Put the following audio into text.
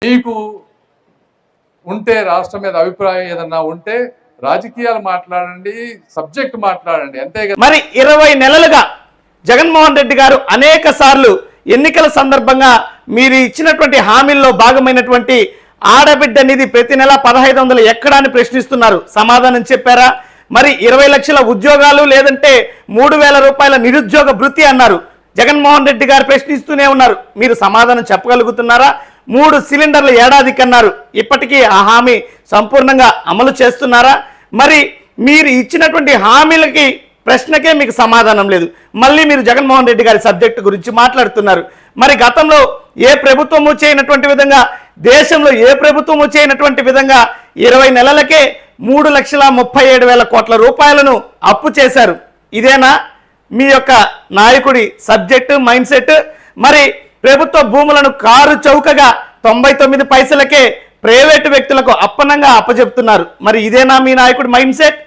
మీకు ఉంటే రాష్ట్రం మీద అభిప్రాయం ఏదన్నా ఉంటే రాజకీయాలు మాట్లాడండి, సబ్జెక్ట్ మాట్లాడండి, అంతే కదా. మరి 20 నెలలుగా జగన్మోహన్ రెడ్డి గారు అనేక సార్లు ఎన్నికల సందర్భంగా మీరు ఇచ్చినటువంటి హామీల్లో భాగమైనటువంటి ఆడబిడ్డ నిధి ప్రతి నెల 1500 ఎక్కడా అని ప్రశ్నిస్తున్నారు. సమాధానం చెప్పారా? మరి 20 లక్షల ఉద్యోగాలు లేదంటే 3000 రూపాయల నిరుద్యోగ భృతి అన్నారు. జగన్మోహన్ రెడ్డి గారు ప్రశ్నిస్తూనే ఉన్నారు. మీరు సమాధానం చెప్పగలుగుతున్నారా? 3 సిలిండర్ల ఏడాదికి అన్నారు. ఇప్పటికీ ఆ హామీ సంపూర్ణంగా అమలు చేస్తున్నారా? మరి మీరు ఇచ్చినటువంటి హామీలకి ప్రశ్నకే మీకు సమాధానం లేదు. మళ్ళీ మీరు జగన్మోహన్ రెడ్డి గారి సబ్జెక్టు గురించి మాట్లాడుతున్నారు. మరి గతంలో ఏ ప్రభుత్వము చేయనటువంటి విధంగా, దేశంలో ఏ ప్రభుత్వము చేయనటువంటి విధంగా 20 నెలలకే 3,37,000 కోట్ల రూపాయలను అప్పు చేశారు. ఇదేనా మీ యొక్క నాయకుడి సబ్జెక్టు, మైండ్ సెట్? మరి ప్రభుత్వ భూములను కారు చౌకగా 99 పైసలకే ప్రైవేటు వ్యక్తులకు అప్పనంగా అప్పచెప్తున్నారు. మరి ఇదేనా మీ నాయకుడి మైండ్ సెట్?